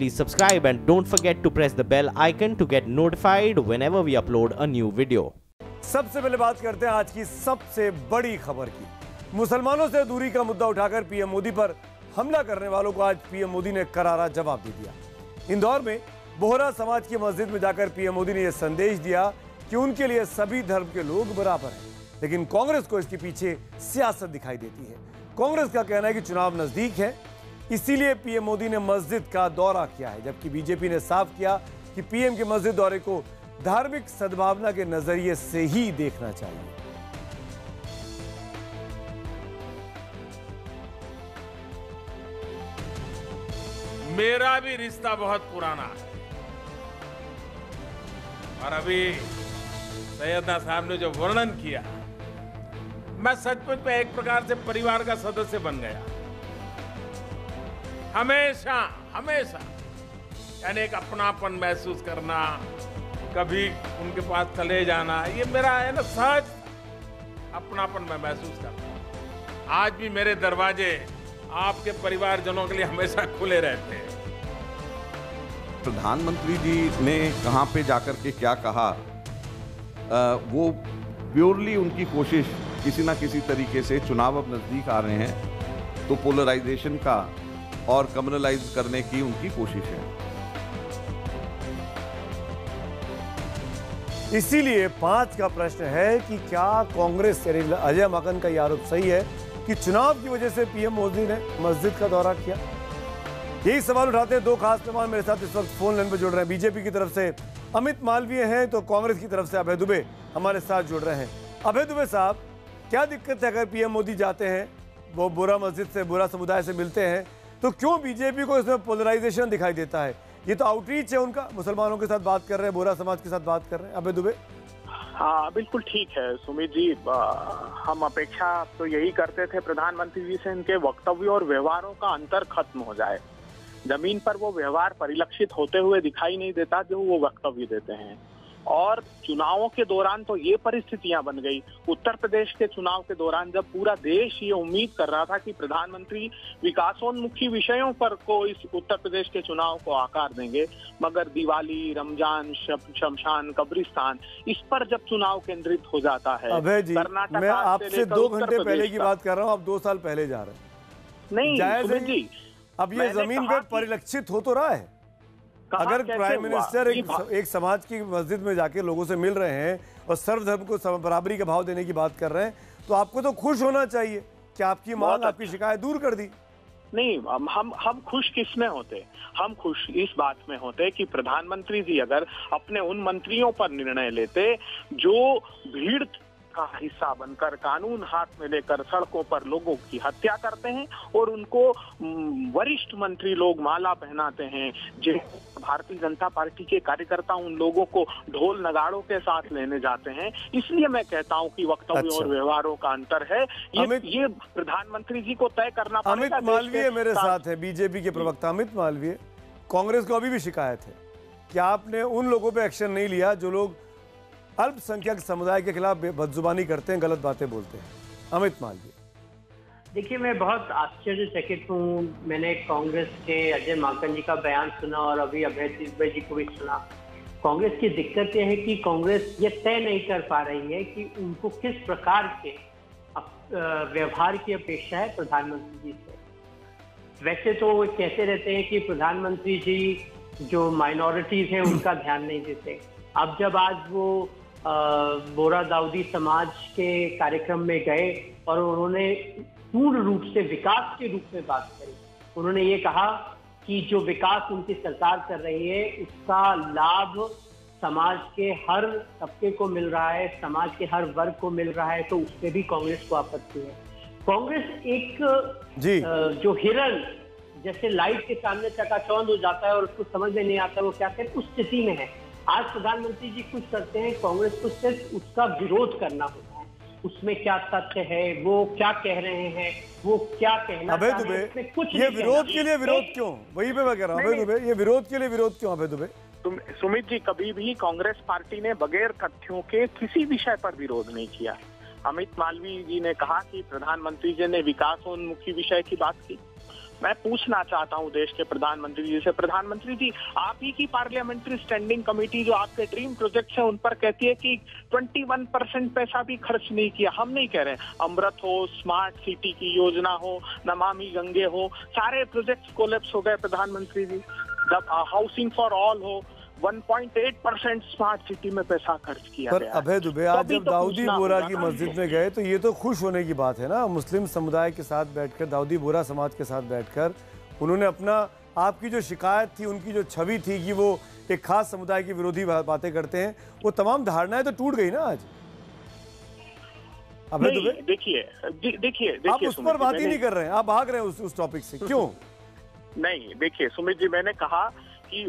please subscribe and don't forget to press the bell icon to get notified whenever we upload a new video. सबसे पहले बात करते हैं आज की सबसे बड़ी खबर की। मुसलमानों से दूरी का मुद्दा उठाकर पीएम मोदी पर हमला करने वालों को आज पीएम मोदी ने करारा जवाब दे दिया। इंदौर में बोहरा समाज की मस्जिद में जाकर पीएम मोदी ने यह संदेश दिया कि उनके लिए सभी धर्म के लोग बराबर हैं, लेकिन कांग्रेस को इसके पीछे सियासत दिखाई देती है। कांग्रेस का कहना है कि चुनाव नजदीक है, इसीलिए पीएम मोदी ने मस्जिद का दौरा किया है, जबकि बीजेपी ने साफ किया कि पीएम के मस्जिद दौरे को धार्मिक सद्भावना के नजरिए से ही देखना चाहिए। मेरा भी रिश्ता बहुत पुराना है और अभी सैयदना साहब ने जो वर्णन किया, मैं सचमुच में एक प्रकार से परिवार का सदस्य बन गया। हमेशा हमेशा यानी एक अपनापन महसूस करना, कभी उनके पास चले जाना, ये मेरा है ना सहज अपनापन मैं महसूस करता। आज भी मेरे दरवाजे आपके परिवारजनों के लिए हमेशा खुले रहते हैं। प्रधानमंत्री जी ने कहां पे जाकर के क्या कहा, वो प्योरली उनकी कोशिश किसी ना किसी तरीके से, चुनाव अब नजदीक आ रहे हैं तो पोलराइजेशन का और कम्युनलाइज करने की उनकी कोशिश है। इसीलिए 5 का प्रश्न है कि क्या कांग्रेस यानी अजय माकन का यह आरोप सही है कि चुनाव की वजह से पीएम मोदी ने मस्जिद का दौरा किया? यही सवाल उठाते हैं दो खास मेहमान मेरे साथ इस वक्त फोन लाइन पर जुड़ रहे हैं। बीजेपी की तरफ से अमित मालवीय हैं तो कांग्रेस की तरफ से अभय दुबे हमारे साथ जुड़ रहे हैं। अभय दुबे साहब, क्या दिक्कत है अगर पीएम मोदी जाते हैं, वो बोरा मस्जिद से, बोरा समुदाय से मिलते हैं, तो क्यों बीजेपी को इसमें पोलराइजेशन दिखाई देता है? ये तो आउटरीच है उनका, मुसलमानों के साथ बात कर रहे हैं, बोरा समाज के साथ बात कर रहे हैं। अभय दुबे। हाँ, बिल्कुल ठीक है सुमित जी। हम अपेक्षा तो यही करते थे प्रधानमंत्री जी से इनके वक्तव्यों और व्यवहारों का अंतर खत्म हो जाए। जमीन पर वो व्यवहार परिलक्षित होते हुए दिखाई नहीं देता जो वो वक्तव्य देते हैं। और चुनावों के दौरान तो ये परिस्थितियां बन गई। उत्तर प्रदेश के चुनाव के दौरान जब पूरा देश ये उम्मीद कर रहा था कि प्रधानमंत्री विकासोन्मुखी विषयों पर को इस उत्तर प्रदेश के चुनाव को आकार देंगे, मगर दिवाली, रमजान, शमशान, कब्रिस्तान, इस पर जब चुनाव केंद्रित हो जाता है। अभय जी, मैं आपसे 2 घंटे पहले की बात कर रहा हूँ, आप 2 साल पहले जा रहे हैं। नहीं सुमित जी, अब ये जमीन पे परिलक्षित हो तो रहा है। अगर प्राइम मिनिस्टर एक समाज की मस्जिद में जाके लोगों से मिल रहे हैं और सर्वधर्म को बराबरी का भाव देने की बात कर रहे हैं, तो आपको तो खुश होना चाहिए कि आपकी मांग, आपकी शिकायत दूर कर दी। नहीं, हम खुश किस में होते? हम खुश इस बात में होते कि प्रधानमंत्री जी अगर अपने उन मंत्रियों पर निर्णय लेते जो भीड़ का हिस्सा बनकर कानून हाथ में लेकर सड़कों पर लोगों की हत्या करते हैं और उनको वरिष्ठ मंत्री लोग माला पहनाते हैं, जो भारतीय जनता पार्टी के कार्यकर्ता उन लोगों को ढोल नगाड़ों के साथ लेने जाते हैं। इसलिए मैं कहता हूं कि वक्तव्यों और व्यवहारों का अंतर है। ये प्रधानमंत्री जी को तय करना पड़ेगा। अमित मालवीय मेरे साथ है, बीजेपी के प्रवक्ता अमित मालवीय। कांग्रेस को अभी भी शिकायत है कि आपने उन लोगों पर एक्शन नहीं लिया जो लोग अल्पसंख्यक समुदाय के खिलाफ बदजुबानी करते हैं, गलत बातें बोलते हैं। अमित मालवीय। देखिए, मैं बहुत आश्चर्यचकित हूँ। मैंने कांग्रेस के अजय माकन जी का बयान सुना और अभी अभय दुबे जी को भी सुना। कांग्रेस की दिक्कत यह है कि कांग्रेस ये तय नहीं कर पा रही है कि उनको किस प्रकार के व्यवहार की अपेक्षा है प्रधानमंत्री जी से। वैसे तो वो कहते रहते हैं कि प्रधानमंत्री जी जो माइनॉरिटीज हैं उनका ध्यान नहीं देते। अब जब आज वो बोरा दाऊदी समाज के कार्यक्रम में गए और उन्होंने पूर्ण रूप से विकास के रूप में बात करी, उन्होंने ये कहा कि जो विकास उनकी सरकार कर रही है उसका लाभ समाज के हर तबके को मिल रहा है, समाज के हर वर्ग को मिल रहा है, तो उससे भी कांग्रेस को आपत्ति है। कांग्रेस एक जो हिरण जैसे लाइट के सामने चकाचौंध हो जाता है और उसको समझ में नहीं आता वो क्या करे, उस स्थिति में है। आज प्रधानमंत्री जी कुछ करते हैं, कांग्रेस को सिर्फ उसका विरोध करना होता है। उसमें क्या तथ्य है, वो क्या कह रहे हैं, वो क्या कहना चाहते हैं, इसमें कुछ ये विरोध के लिए विरोध क्यों? वही पे मैं कह रहा हूँ अभय दुबे, ये विरोध के लिए विरोध क्यों अभय दुबे? सुमित जी, कभी भी कांग्रेस पार्टी ने बगैर तथ्यों के किसी विषय पर विरोध नहीं किया। अमित मालवीय जी ने कहा कि प्रधानमंत्री जी ने विकासोन्मुखी विषय की बात की। मैं पूछना चाहता हूं देश के प्रधानमंत्री जी से, प्रधानमंत्री जी आप ही की पार्लियामेंट्री स्टैंडिंग कमेटी जो आपके ड्रीम प्रोजेक्ट्स हैं उन पर कहती है कि 21% पैसा भी खर्च नहीं किया। हम नहीं कह रहे, अमृत हो, स्मार्ट सिटी की योजना हो, नमामि गंगे हो, सारे प्रोजेक्ट्स कोलैप्स हो गए प्रधानमंत्री जी। जब हाउसिंग फॉर ऑल हो, 1.8% स्मार्ट सिटी में पैसा खर्च किया पर गया। अभय दुबे आज जब तो दाऊदी पूछना बोरा होगा की ना। मस्जिद में गए तो ये तो खुश होने की बात है ना, मुस्लिम समुदाय के साथ बैठकर, दाऊदी बोरा समाज के साथ बैठकर उन्होंने अपना, आपकी जो शिकायत थी, उनकी जो छवि थी कि वो एक खास समुदाय की विरोधी बातें करते हैं, वो तमाम धारणाएं तो टूट गई ना आज। अभय दुबे देखिए आप उस पर बात ही नहीं कर रहे हैं, आप भाग रहे हैं उस टॉपिक से, क्यों? नहीं, देखिए सुमित जी, मैंने कहा कि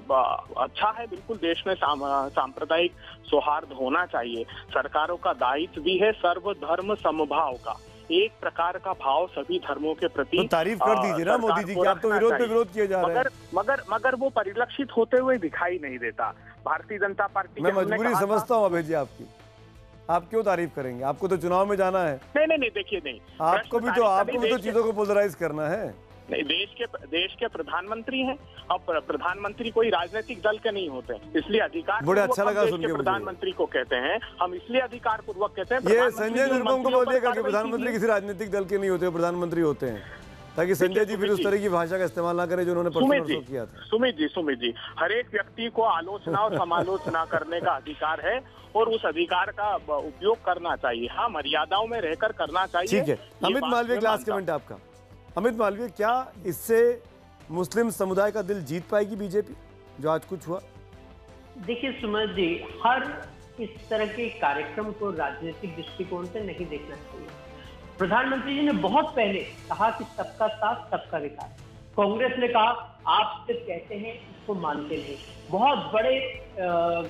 अच्छा है, बिल्कुल देश में सांप्रदायिक सौहार्द होना चाहिए। सरकारों का दायित्व भी है सर्वधर्म समभाव का, एक प्रकार का भाव सभी धर्मों के प्रति। तो तारीफ कर दीजिए ना मोदी जी की, आप तो विरोध पे विरोध किए जा रहे हैं। मगर वो परिलक्षित होते हुए दिखाई नहीं देता। भारतीय जनता पार्टी, मैं मजबूरी समझता हूँ अभय जी आपकी, आप क्यों तारीफ करेंगे? आपको तो चुनाव में जाना है। नहीं, देखिए नहीं, आपको भी तो चीजों को पोलराइज करना है। नहीं, देश के प्रधानमंत्री हैं। अब प्रधानमंत्री कोई राजनीतिक दल के नहीं होते, इसलिए अधिकार बड़े अच्छा लगा सुन के प्रधानमंत्री को कहते हैं हम, इसलिए अधिकार पूर्वक कहते हैं। ये संजय निर्मम को बोलिएगा कि प्रधानमंत्री किसी राजनीतिक दल के नहीं होते, प्रधानमंत्री होते हैं, ताकि संजय जी फिर उस तरह की भाषा का इस्तेमाल ना करें जो उन्होंने परसों किया था। सुमित जी, हर एक व्यक्ति को आलोचना और समालोचना करने का अधिकार है और उस अधिकार का उपयोग करना चाहिए। हाँ, मर्यादाओं में रहकर करना चाहिए। ठीक है, अमित मालवीय, लास्ट कमेंट आपका। अमित मालवीय, क्या इससे मुस्लिम समुदाय का दिल जीत पाएगी बीजेपी, जो आज कुछ हुआ? देखिए सुमित जी, हर इस तरह के कार्यक्रम को राजनीतिक दृष्टिकोण से नहीं देखना चाहिए। प्रधानमंत्री जी ने बहुत पहले कहा कि सबका साथ सबका विकास। कांग्रेस ने कहा आप सिर्फ कहते हैं, इसको मानते नहीं। बहुत बड़े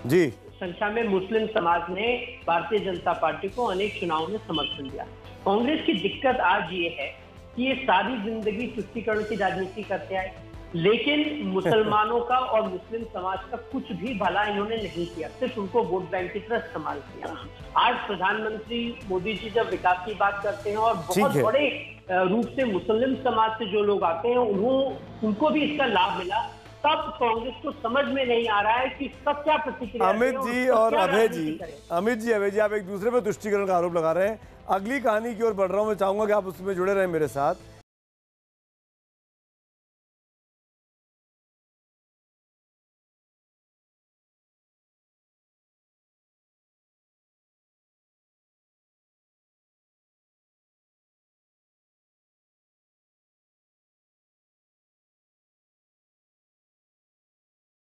जी संख्या में मुस्लिम समाज ने भारतीय जनता पार्टी को अनेक चुनावों में समर्थन दिया। कांग्रेस की दिक्कत आज ये है कि ये सारी जिंदगी तुष्टीकरण की राजनीति करते आए, लेकिन मुसलमानों का और मुस्लिम समाज का कुछ भी भला इन्होंने नहीं किया, सिर्फ उनको वोट बैंक की तरह इस्तेमाल किया। आज प्रधानमंत्री मोदी जी जब विकास की बात करते हैं और बहुत बड़े रूप से मुस्लिम समाज से जो लोग आते हैं उनको भी इसका लाभ मिला, तब कांग्रेस को समझ में नहीं आ रहा है कि इसका क्या प्रतिक्रिया। अमित जी और अभय जी, अभय जी, आप एक दूसरे पर तुष्टीकरण का आरोप लगा रहे हैं। अगली कहानी की ओर बढ़ रहा हूं, मैं चाहूंगा कि आप उसमें जुड़े रहें मेरे साथ।